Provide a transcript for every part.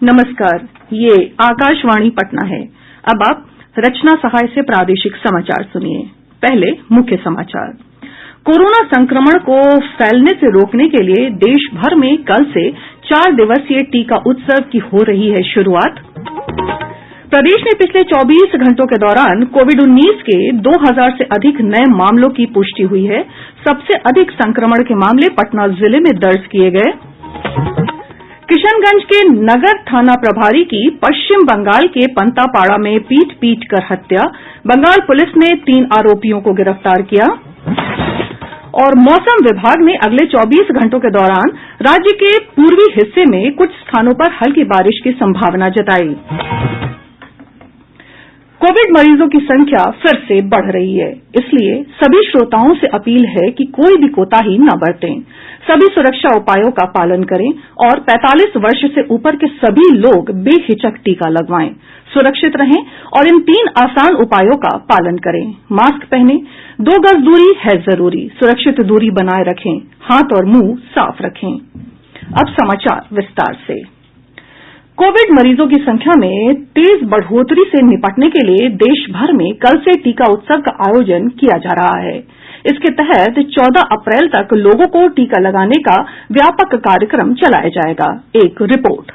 नमस्कार, ये आकाशवाणी पटना है। अब आप रचना सहाय से प्रादेशिक समाचार सुनिए। पहले मुख्य समाचार। कोरोना संक्रमण को फैलने से रोकने के लिए देश भर में कल से 4 दिवसीय टीका उत्सव की हो रही है शुरूआत। प्रदेश में पिछले 24 घंटों के दौरान कोविड-19 के 2000 से अधिक नए मामलों की पुष्टि हुई है। सबसे अधिक संक्रमण के मामले पटना जिले में दर्ज किए गए। किशनगंज के नगर थाना प्रभारी की पश्चिम बंगाल के पंतापाड़ा में पीट कर हत्या, बंगाल पुलिस ने 3 आरोपियों को गिरफ्तार किया। और मौसम विभाग ने अगले 24 घंटों के दौरान राज्य के पूर्वी हिस्से में कुछ स्थानों पर हल्की बारिश की संभावना जताई। कोविड मरीजों की संख्या फिर से बढ़ रही है, इसलिए सभी श्रोताओं से अपील है कि कोई भी कोताही न बरतें। सभी सुरक्षा उपायों का पालन करें और 45 वर्ष से ऊपर के सभी लोग बेहिचक टीका लगवाएं। सुरक्षित रहें और इन 3 आसान उपायों का पालन करें। मास्क पहनें, 2 गज दूरी है जरूरी, सुरक्षित दूरी बनाए रखें, हाथ और मुंह साफ रखें। अब समाचार विस्तार से। कोविड मरीजों की संख्या में तेज बढ़ोतरी से निपटने के लिए देश भर में कल से टीका उत्सव का आयोजन किया जा रहा है। इसके तहत 14 अप्रैल तक लोगों को टीका लगाने का व्यापक कार्यक्रम चलाया जाएगा। एक रिपोर्ट।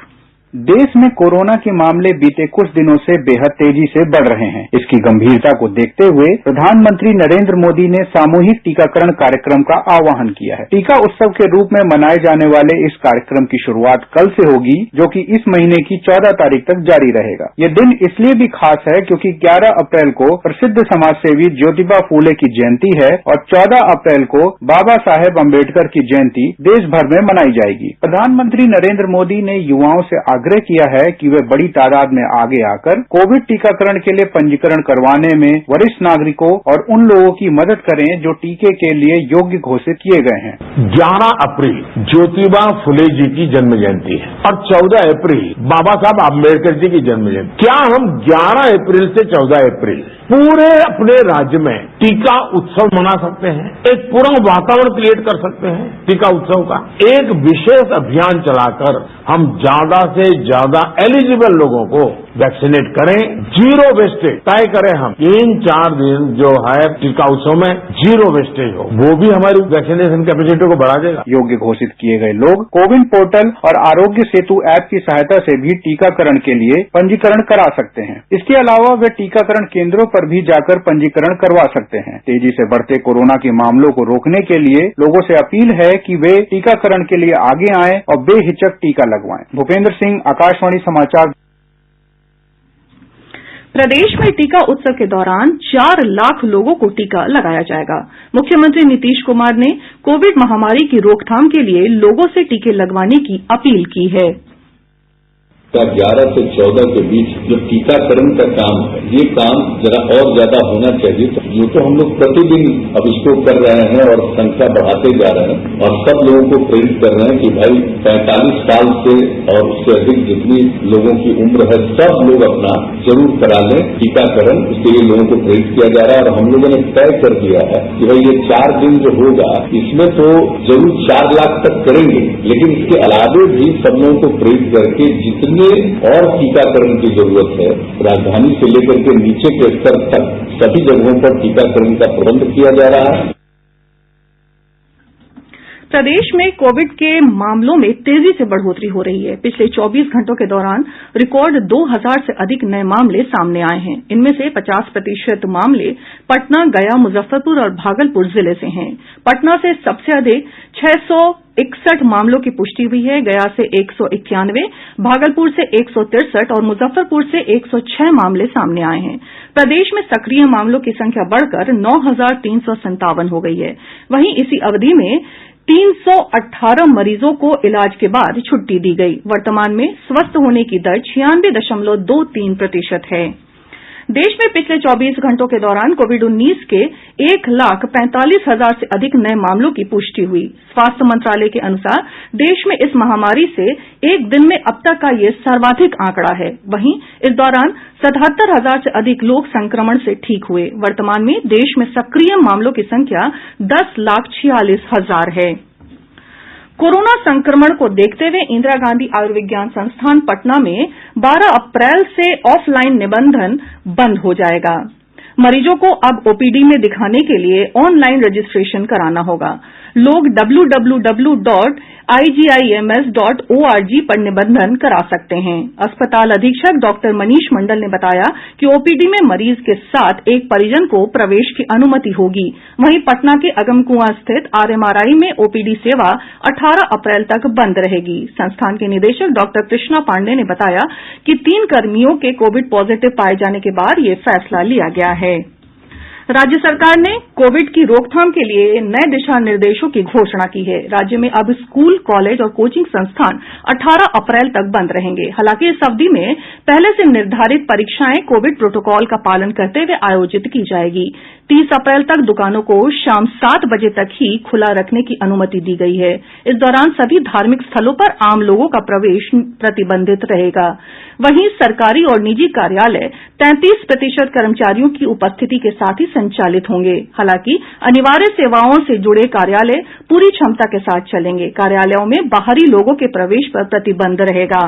देश में कोरोना के मामले बीते कुछ दिनों से बेहद तेजी से बढ़ रहे हैं। इसकी गंभीरता को देखते हुए प्रधानमंत्री नरेंद्र मोदी ने सामूहिक टीकाकरण कार्यक्रम का आह्वान किया है। टीका उत्सव के रूप में मनाए जाने वाले इस कार्यक्रम की शुरुआत कल से होगी, जो कि इस महीने की 14 तारीख तक जारी रहेगा। यह दिन इसलिए भी खास है क्योंकि 11 अप्रैल को प्रसिद्ध समाजसेवी ज्योतिबा फूले की जयंती है और 14 अप्रैल को बाबा साहेब अम्बेडकर की जयंती देश भर में मनाई जाएगी। प्रधानमंत्री नरेंद्र मोदी ने युवाओं से आग्रह किया है कि वे बड़ी तादाद में आगे आकर कोविड टीकाकरण के लिए पंजीकरण करवाने में वरिष्ठ नागरिकों और उन लोगों की मदद करें जो टीके के लिए योग्य घोषित किए गए हैं। 11 अप्रैल ज्योतिबा फुले जी की जन्म जयंती है और 14 अप्रैल बाबा साहब अम्बेडकर जी की जन्म जयंती। क्या हम 11 अप्रैल से 14 अप्रैल पूरे अपने राज्य में टीका उत्सव मना सकते हैं? एक पूरा वातावरण क्रिएट कर सकते हैं टीका उत्सव का। एक विशेष अभियान चलाकर हम ज्यादा से ज्यादा एलिजिबल लोगों को वैक्सीनेट करें, जीरो वेस्टेज तय करें। हम 3-4 दिन जो है टीका उत्सव में जीरो वेस्टेज हो, वो भी हमारी वैक्सीनेशन कैपेसिटी को बढ़ा देगा। योग्य घोषित किए गए लोग कोविन पोर्टल और आरोग्य सेतु ऐप की सहायता से भी टीकाकरण के लिए पंजीकरण करा सकते हैं। इसके अलावा वे टीकाकरण केंद्रों पर भी जाकर पंजीकरण करवा सकते हैं। तेजी से बढ़ते कोरोना के मामलों को रोकने के लिए लोगों से अपील है कि वे टीकाकरण के लिए आगे आएं और बेहिचक टीका लगवाएं। भूपेंद्र सिंह, आकाशवाणी समाचार। प्रदेश में टीका उत्सव के दौरान 4 लाख लोगों को टीका लगाया जाएगा। मुख्यमंत्री नीतीश कुमार ने कोविड महामारी की रोकथाम के लिए लोगों से टीके लगवाने की अपील की है। 11 से 14 के बीच जो टीकाकरण का काम है, ये काम जरा और ज्यादा होना चाहिए। तो हम लोग प्रतिदिन अब इसको कर रहे हैं और संख्या बढ़ाते जा रहे हैं और सब लोगों को प्रेरित कर रहे हैं कि भाई 45 साल से और उससे अधिक जितनी लोगों की उम्र है, सब लोग अपना जरूर करा लें टीकाकरण। इसके लिए लोगों को प्रेरित किया जा रहा है और हम लोगों ने तय कर दिया है कि भाई ये 4 दिन जो होगा इसमें तो जरूर 4 लाख तक करेंगे, लेकिन इसके अलावा भी सब लोगों को प्रेरित करके जितने और टीकाकरण की जरूरत है, राजधानी से लेकर के नीचे के स्तर तक सभी जगहों पर टीकाकरण का प्रबंध किया जा रहा है। प्रदेश में कोविड के मामलों में तेजी से बढ़ोतरी हो रही है। पिछले 24 घंटों के दौरान रिकॉर्ड 2000 से अधिक नए मामले सामने आए हैं। इनमें से 50% मामले पटना, गया, मुजफ्फरपुर और भागलपुर जिले से हैं। पटना से सबसे अधिक 661 मामलों की पुष्टि हुई है। गया से 191, भागलपुर से 163 और मुजफ्फरपुर से 106 मामले सामने आए हैं। प्रदेश में सक्रिय मामलों की संख्या बढ़कर 9357 हो गई है। वहीं इसी अवधि में 318 मरीजों को इलाज के बाद छुट्टी दी गई। वर्तमान में स्वस्थ होने की दर 96.23% है। देश में पिछले 24 घंटों के दौरान कोविड-19 के 1,45,000 से अधिक नए मामलों की पुष्टि हुई। स्वास्थ्य मंत्रालय के अनुसार देश में इस महामारी से एक दिन में अब तक का ये सर्वाधिक आंकड़ा है। वहीं इस दौरान 77,000 से अधिक लोग संक्रमण से ठीक हुए। वर्तमान में देश में सक्रिय मामलों की संख्या 10,46,000 है। कोरोना संक्रमण को देखते हुए इंदिरा गांधी आयुर्विज्ञान संस्थान पटना में 12 अप्रैल से ऑफलाइन निबंधन बंद हो जाएगा। मरीजों को अब ओपीडी में दिखाने के लिए ऑनलाइन रजिस्ट्रेशन कराना होगा। लोग www.igIms.org पर निबंधन करा सकते हैं। अस्पताल अधीक्षक डॉक्टर मनीष मंडल ने बताया कि ओपीडी में मरीज के साथ एक परिजन को प्रवेश की अनुमति होगी। वहीं पटना के अगमकुआं स्थित आरएमआरआई में ओपीडी सेवा 18 अप्रैल तक बंद रहेगी। संस्थान के निदेशक डॉक्टर कृष्णा पांडेय ने बताया कि 3 कर्मियों के कोविड पॉजिटिव पाए जाने के बाद ये फैसला लिया गया है। राज्य सरकार ने कोविड की रोकथाम के लिए नए दिशा निर्देशों की घोषणा की है। राज्य में अब स्कूल, कॉलेज और कोचिंग संस्थान 18 अप्रैल तक बंद रहेंगे। हालांकि इस अवधि में पहले से निर्धारित परीक्षाएं कोविड प्रोटोकॉल का पालन करते हुए आयोजित की जाएगी। 30 अप्रैल तक दुकानों को शाम 7 बजे तक ही खुला रखने की अनुमति दी गई है। इस दौरान सभी धार्मिक स्थलों पर आम लोगों का प्रवेश प्रतिबंधित रहेगा। वहीं सरकारी और निजी कार्यालय 33% कर्मचारियों की उपस्थिति के साथ ही संचालित होंगे। हालांकि अनिवार्य सेवाओं से जुड़े कार्यालय पूरी क्षमता के साथ चलेंगे। कार्यालयों में बाहरी लोगों के प्रवेश पर प्रतिबंध रहेगा।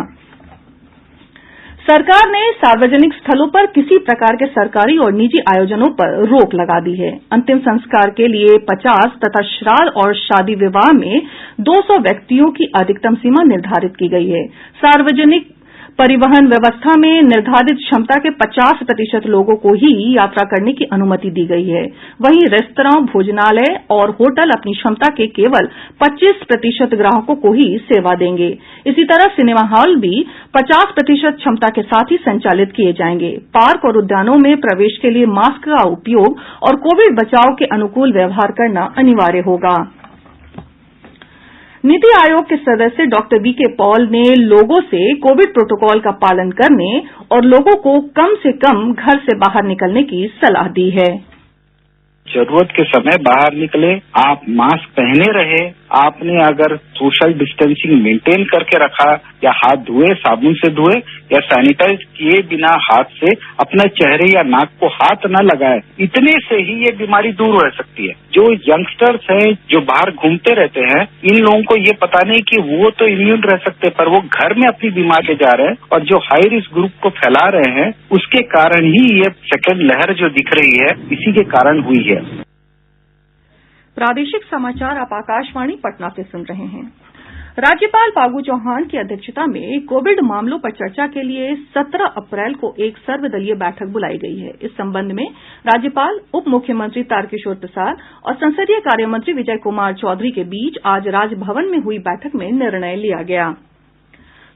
सरकार ने सार्वजनिक स्थलों पर किसी प्रकार के सरकारी और निजी आयोजनों पर रोक लगा दी है। अंतिम संस्कार के लिए 50 तथा श्राद्ध और शादी विवाह में 200 व्यक्तियों की अधिकतम सीमा निर्धारित की गई है। सार्वजनिक परिवहन व्यवस्था में निर्धारित क्षमता के 50% लोगों को ही यात्रा करने की अनुमति दी गई है। वहीं रेस्तरां, भोजनालय और होटल अपनी क्षमता के केवल 25% ग्राहकों को ही सेवा देंगे। इसी तरह सिनेमा हॉल भी 50% क्षमता के साथ ही संचालित किए जाएंगे। पार्क और उद्यानों में प्रवेश के लिए मास्क का उपयोग और कोविड बचाव के अनुकूल व्यवहार करना अनिवार्य होगा। नीति आयोग के सदस्य डॉक्टर वीके पॉल ने लोगों से कोविड प्रोटोकॉल का पालन करने और लोगों को कम से कम घर से बाहर निकलने की सलाह दी है। जरूरत के समय बाहर निकले, आप मास्क पहने रहे, आपने अगर सोशल डिस्टेंसिंग मेंटेन करके रखा या हाथ धोए, साबुन से धोए या सैनिटाइज किए बिना हाथ से अपने चेहरे या नाक को हाथ न लगाए, इतने से ही ये बीमारी दूर हो सकती है। जो यंगस्टर्स हैं जो बाहर घूमते रहते हैं, इन लोगों को ये पता नहीं कि वो तो इम्यून रह सकते, पर वो घर में अपनी बीमारी ले जा रहे हैं और जो हाई रिस्क ग्रुप को फैला रहे हैं, उसके कारण ही ये सेकेंड लहर जो दिख रही है, इसी के कारण हुई है। प्रादेशिक समाचार आप आकाशवाणी पटना से सुन रहे हैं। राज्यपाल फागू चौहान की अध्यक्षता में कोविड मामलों पर चर्चा के लिए 17 अप्रैल को एक सर्वदलीय बैठक बुलाई गई है। इस संबंध में राज्यपाल, उप मुख्यमंत्री तारकिशोर प्रसाद और संसदीय कार्य मंत्री विजय कुमार चौधरी के बीच आज राजभवन में हुई बैठक में निर्णय लिया गया।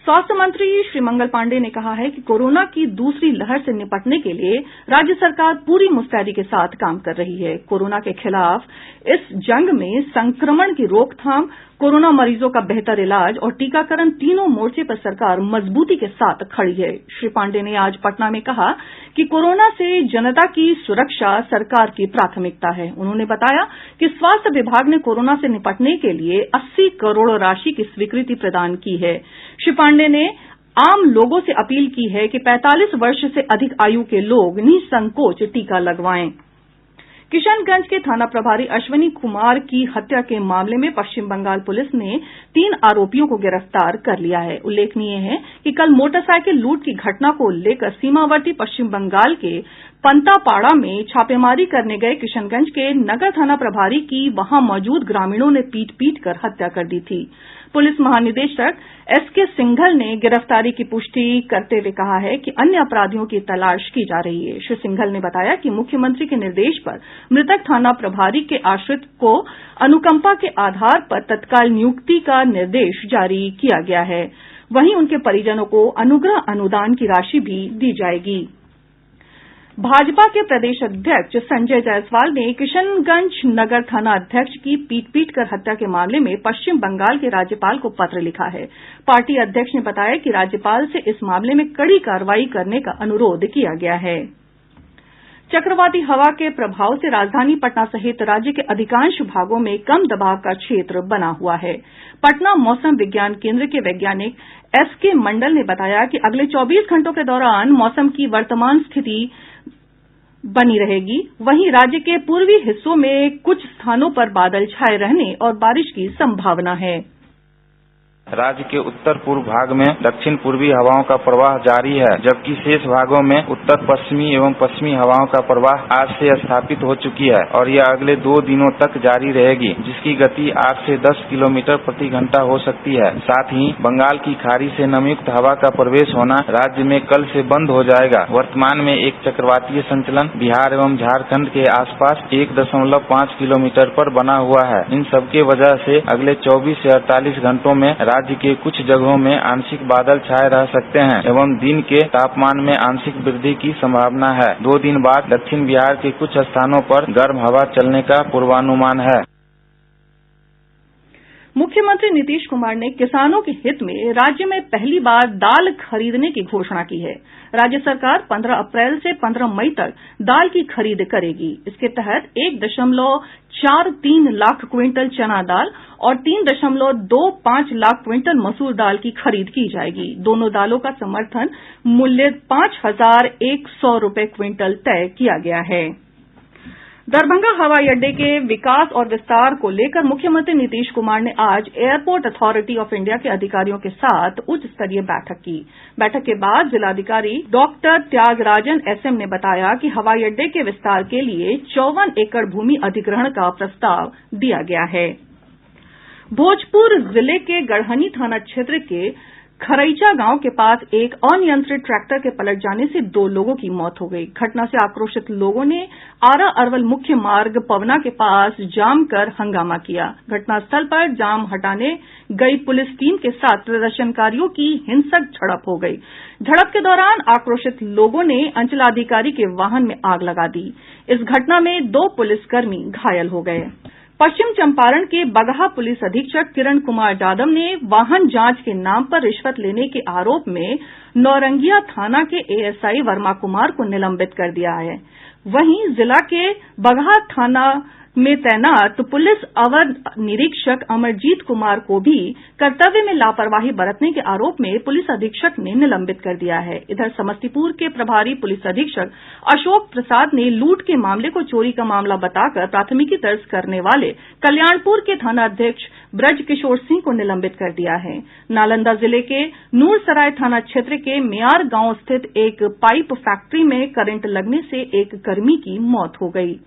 स्वास्थ्य मंत्री श्री मंगल पांडेय ने कहा है कि कोरोना की दूसरी लहर से निपटने के लिए राज्य सरकार पूरी मुस्तैदी के साथ काम कर रही है। कोरोना के खिलाफ इस जंग में संक्रमण की रोकथाम, कोरोना मरीजों का बेहतर इलाज और टीकाकरण तीनों मोर्चे पर सरकार मजबूती के साथ खड़ी है। श्री पांडेय ने आज पटना में कहा कि कोरोना से जनता की सुरक्षा सरकार की प्राथमिकता है। उन्होंने बताया कि स्वास्थ्य विभाग ने कोरोना से निपटने के लिए 80 करोड़ राशि की स्वीकृति प्रदान की है। श्री पांडेय ने आम लोगों से अपील की है कि 45 वर्ष से अधिक आयु के लोग निसंकोच टीका लगवाएं। किशनगंज के थाना प्रभारी अश्विनी कुमार की हत्या के मामले में पश्चिम बंगाल पुलिस ने 3 आरोपियों को गिरफ्तार कर लिया है। उल्लेखनीय है कि कल मोटरसाइकिल लूट की घटना को लेकर सीमावर्ती पश्चिम बंगाल के पंतापाड़ा में छापेमारी करने गए किशनगंज के नगर थाना प्रभारी की वहां मौजूद ग्रामीणों ने पीट कर हत्या कर दी थी। पुलिस महानिदेशक एसके सिंघल ने गिरफ्तारी की पुष्टि करते हुए कहा है कि अन्य अपराधियों की तलाश की जा रही है। श्री सिंघल ने बताया कि मुख्यमंत्री के निर्देश पर मृतक थाना प्रभारी के आश्रित को अनुकंपा के आधार पर तत्काल नियुक्ति का निर्देश जारी किया गया है। वहीं उनके परिजनों को अनुग्रह अनुदान की राशि भी दी जाएगी। भाजपा के प्रदेश अध्यक्ष संजय जायसवाल ने किशनगंज नगर थाना अध्यक्ष की पीट कर हत्या के मामले में पश्चिम बंगाल के राज्यपाल को पत्र लिखा है। पार्टी अध्यक्ष ने बताया कि राज्यपाल से इस मामले में कड़ी कार्रवाई करने का अनुरोध किया गया है। चक्रवाती हवा के प्रभाव से राजधानी पटना सहित राज्य के अधिकांश भागों में कम दबाव का क्षेत्र बना हुआ है। पटना मौसम विज्ञान केंद्र के वैज्ञानिक एसके मंडल ने बताया कि अगले 24 घंटों के दौरान मौसम की वर्तमान स्थिति बनी रहेगी। वहीं राज्य के पूर्वी हिस्सों में कुछ स्थानों पर बादल छाये रहने और बारिश की संभावना है। राज्य के उत्तर पूर्व भाग में दक्षिण पूर्वी हवाओं का प्रवाह जारी है, जबकि शेष भागों में उत्तर पश्चिमी एवं पश्चिमी हवाओं का प्रवाह आज से स्थापित हो चुकी है और यह अगले 2 दिनों तक जारी रहेगी, जिसकी गति 8 से 10 किलोमीटर प्रति घंटा हो सकती है। साथ ही बंगाल की खाड़ी से नमीयुक्त हवा का प्रवेश होना राज्य में कल से बंद हो जाएगा। वर्तमान में एक चक्रवातीय संचलन बिहार एवं झारखंड के आसपास 1.5 किलोमीटर पर बना हुआ है। इन सबके वजह से अगले 24 से 48 घंटों में राज्य के कुछ जगहों में आंशिक बादल छाए रह सकते हैं एवं दिन के तापमान में आंशिक वृद्धि की संभावना है। 2 दिन बाद दक्षिण बिहार के कुछ स्थानों पर गर्म हवा चलने का पूर्वानुमान है। मुख्यमंत्री नीतीश कुमार ने किसानों के हित में राज्य में पहली बार दाल खरीदने की घोषणा की है। राज्य सरकार 15 अप्रैल से 15 मई तक दाल की खरीद करेगी। इसके तहत 1.43 लाख क्विंटल चना दाल और 3.25 लाख क्विंटल मसूर दाल की खरीद की जाएगी। दोनों दालों का समर्थन मूल्य 5,100 रुपये क्विंटल तय किया गया है। दरभंगा हवाई अड्डे के विकास और विस्तार को लेकर मुख्यमंत्री नीतीश कुमार ने आज एयरपोर्ट अथॉरिटी ऑफ इंडिया के अधिकारियों के साथ उच्च स्तरीय बैठक की। बैठक के बाद जिलाधिकारी डॉक्टर त्यागराजन एसएम ने बताया कि हवाई अड्डे के विस्तार के लिए 54 एकड़ भूमि अधिग्रहण का प्रस्ताव दिया गया है। भोजपुर जिले के गढ़हनी थाना क्षेत्र के खरईचा गांव के पास एक अनियंत्रित ट्रैक्टर के पलट जाने से 2 लोगों की मौत हो गई। घटना से आक्रोशित लोगों ने आरा अरवल मुख्य मार्ग पवना के पास जाम कर हंगामा किया। घटनास्थल पर जाम हटाने गई पुलिस टीम के साथ प्रदर्शनकारियों की हिंसक झड़प हो गई। झड़प के दौरान आक्रोशित लोगों ने अंचलाधिकारी के वाहन में आग लगा दी। इस घटना में 2 पुलिसकर्मी घायल हो गए। पश्चिम चंपारण के बगहा पुलिस अधीक्षक किरण कुमार यादव ने वाहन जांच के नाम पर रिश्वत लेने के आरोप में नौरंगिया थाना के एएसआई वर्मा कुमार को निलंबित कर दिया है। वहीं जिला के बगहा थाना में तैनात पुलिस अवर निरीक्षक अमरजीत कुमार को भी कर्तव्य में लापरवाही बरतने के आरोप में पुलिस अधीक्षक ने निलंबित कर दिया है। इधर समस्तीपुर के प्रभारी पुलिस अधीक्षक अशोक प्रसाद ने लूट के मामले को चोरी का मामला बताकर प्राथमिकी दर्ज करने वाले कल्याणपुर के थानाध्यक्ष ब्रज किशोर सिंह को निलंबित कर दिया है। नालंदा जिले के नूरसराय थाना क्षेत्र के मियार गांव स्थित एक पाइप फैक्ट्री में करंट लगने से एक कर्मी की मौत हो गई।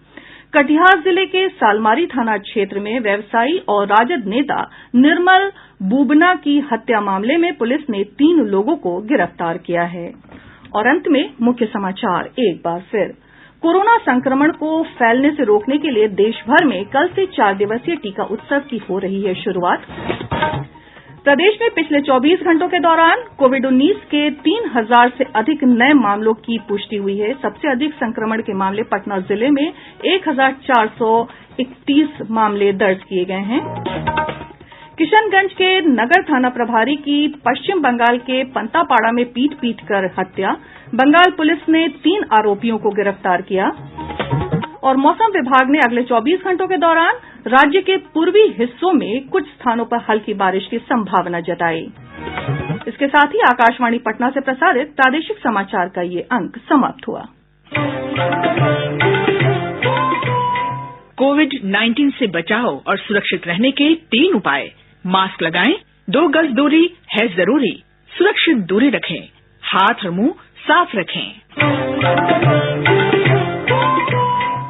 कटिहार जिले के सालमारी थाना क्षेत्र में व्यवसायी और राजद नेता निर्मल बुबना की हत्या मामले में पुलिस ने 3 लोगों को गिरफ्तार किया है। और अंत में मुख्य समाचार एक बार फिर। कोरोना संक्रमण को फैलने से रोकने के लिए देश भर में कल से 4 दिवसीय टीका उत्सव की हो रही है शुरुआत। प्रदेश में पिछले 24 घंटों के दौरान कोविड-19 के 3,000 से अधिक नए मामलों की पुष्टि हुई है। सबसे अधिक संक्रमण के मामले पटना जिले में 1,431 मामले दर्ज किए गए हैं। किशनगंज के नगर थाना प्रभारी की पश्चिम बंगाल के पंतापाड़ा में पीट कर हत्या। बंगाल पुलिस ने 3 आरोपियों को गिरफ्तार किया। और मौसम विभाग ने अगले 24 घंटों के दौरान राज्य के पूर्वी हिस्सों में कुछ स्थानों पर हल्की बारिश की संभावना जताई। इसके साथ ही आकाशवाणी पटना से प्रसारित प्रादेशिक समाचार का ये अंक समाप्त हुआ। कोविड-19 से बचाव और सुरक्षित रहने के 3 उपाय। मास्क लगाएं, 2 गज दूरी है जरूरी, सुरक्षित दूरी रखें, हाथ और मुंह साफ रखें।